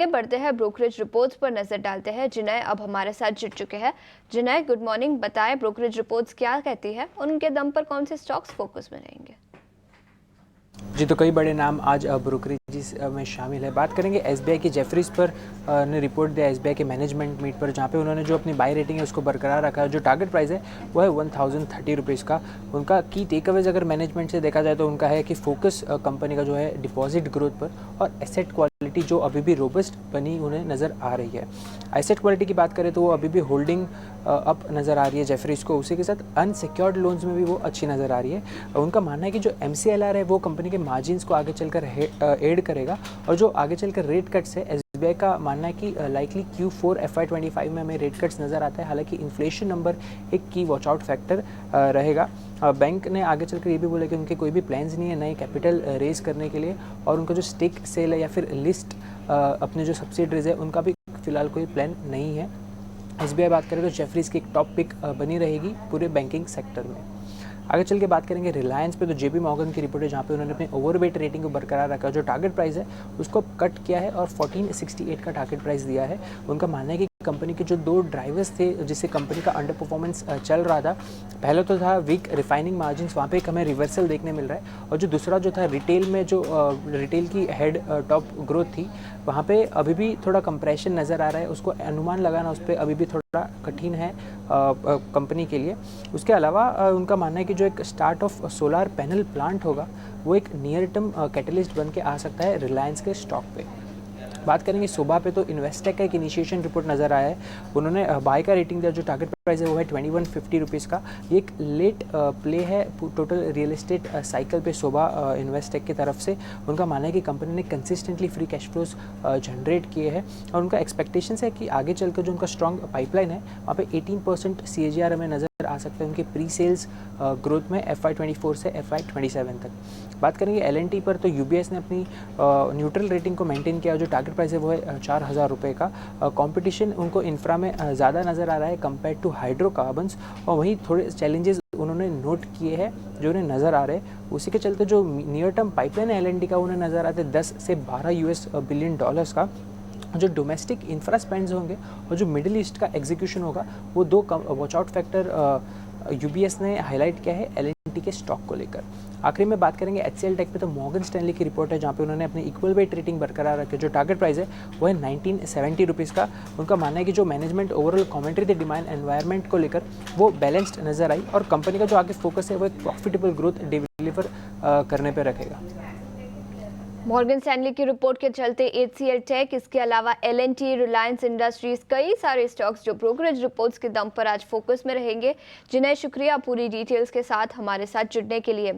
बढ़ते हैं brokerage reports पर नजर डालते हैं। जिनय अब हमारे साथ जुड़ चुके हैं। जिनय, गुड मॉर्निंग। बताएं ब्रोकरेज रिपोर्ट्स क्या कहती है और उनके दम पर कौन से स्टॉक्स फोकस में रहेंगे? जी, तो कई बड़े नाम आज ब्रोकरेज में शामिल है। बात करेंगे एसबीआई की जेफरीज पर ने रिपोर्ट दिया एसबीआई के मैनेजमेंट मीट पर, जहाँ पे उन्होंने जो अपनी बाई रेटिंग है उसको बरकरार रखा है। जो टारगेट प्राइस है वो है 1030 रुपीज़ का। उनका की टेकअवेज अगर मैनेजमेंट से देखा जाए तो उनका है कि फोकस कंपनी का जो है डिपॉजिट ग्रोथ पर और एसेट क्वालिटी जो अभी भी रोबस्ट बनी उन्हें नज़र आ रही है। एसेट क्वालिटी की बात करें तो वो अभी भी होल्डिंग अप नज़र आ रही है जेफरीज को। उसी के साथ अनसिक्योर्ड लोन्स में भी वो अच्छी नज़र आ रही है। उनका मानना है कि जो MCLR है वो कंपनी के मार्जिन्स को आगे चलकर ऐड करेगा, और जो आगे चलकर रेट कट्स है एसबीआई का मानना है कि लाइकली Q4 FY25 में हमें रेट कट्स नज़र आता है। हालांकि इन्फ्लेशन नंबर एक की वॉच आउट फैक्टर रहेगा। बैंक ने आगे चलकर ये भी बोला कि उनके कोई भी प्लान्स नहीं है नए कैपिटल रेज करने के लिए, और उनका जो स्टेक सेल है या फिर लिस्ट अपने जो सब्सिडरीज है उनका भी फिलहाल कोई प्लान नहीं है। एसबीआई बात करें तो जेफरीज की एक टॉप पिक बनी रहेगी पूरे बैंकिंग सेक्टर में। आगे चल के बात करेंगे रिलायंस पे, तो जेपी मॉर्गन की रिपोर्ट है जहाँ पे उन्होंने अपने ओवरवेट रेटिंग को बरकरार रखा। जो टारगेट प्राइस है उसको कट किया है और 1468 का टारगेट प्राइस दिया है। उनका मानना है कि कंपनी के जो दो ड्राइवर्स थे जिससे कंपनी का अंडर परफॉर्मेंस चल रहा था, पहले तो था वीक रिफाइनिंग मार्जिन्स, वहाँ पे एक हमें रिवर्सल देखने मिल रहा है, और जो दूसरा जो था रिटेल में जो रिटेल की हेड टॉप ग्रोथ थी वहाँ पे अभी भी थोड़ा कंप्रेशन नज़र आ रहा है। उसको अनुमान लगाना उस पर अभी भी थोड़ा कठिन है कंपनी के लिए। उसके अलावा उनका मानना है कि जो एक start of solar panel plant होगा वो एक नियर टर्म कैटलिस्ट बन के आ सकता है रिलायंस के स्टॉक पे। बात करेंगे सुबह पे, तो इन्वेस्टेक का एक इनिशिएशन रिपोर्ट नज़र आया है। उन्होंने बाय का रेटिंग दिया। जो टारगेट प्राइस है वो है 2150 रुपीज़ का। ये एक लेट प्ले है टोटल रियल एस्टेट साइकिल पे सुबह इन्वेस्टेक की तरफ से। उनका मानना है कि कंपनी ने consistently free cash flows generate किए हैं, और उनका एक्सपेक्टेशन है कि आगे चलकर जो उनका स्ट्रॉन्ग पाइपलाइन है वहाँ पे 18% CAGR हमें नज़र आ सकता है उनके प्री सेल्स ग्रोथ में FY24 से FY27 तक। बात करेंगे LNT पर, तो UBS ने अपनी न्यूट्रल रेटिंग को मेंटेन किया। जो टारगेट प्राइस है वो है 4000 रुपये का। कंपटीशन उनको इंफ्रा में ज़्यादा नज़र आ रहा है कंपेयर टू हाइड्रोकार्बन्स, और वहीं थोड़े चैलेंजेस उन्होंने नोट किए हैं जो उन्हें नज़र आ रहे हैं। उसी के चलते जो नियर टर्म पाइपलाइन है LNT का उन्हें नज़र आते 10 से 12 US बिलियन डॉलर्स का। जो डोमेस्टिक इंफ्रा स्पेंड्स होंगे और जो मिडिल ईस्ट का एग्जीक्यूशन होगा वो दो वॉच आउट फैक्टर UBS ने हाईलाइट किया है LNT के स्टॉक को लेकर। आखिरी में बात करेंगे HCL टेक पे, तो मॉर्गन स्टैनली की रिपोर्ट है जहाँ पे उन्होंने अपनी इक्वल वेट रेटिंग बरकरार रखी। जो टारगेट प्राइस है वो है 1970 रुपीज़ का। उनका मानना है कि जो मैनेजमेंट ओवरऑल कमेंट्री थी डिमांड एनवायरनमेंट को लेकर वो बैलेंस्ड नजर आई, और कंपनी का जो आगे फोकस है वो एक प्रॉफिटेबल ग्रोथ डिलीवर करने पर रखेगा। मॉर्गन स्टैनली की रिपोर्ट के चलते HCL टेक, इसके अलावा LNT, रिलायंस इंडस्ट्रीज, कई सारे स्टॉक्स जो ब्रोकरेज रिपोर्ट्स के दम पर आज फोकस में रहेंगे। जिन्हें शुक्रिया पूरी डिटेल्स के साथ हमारे साथ जुड़ने के लिए।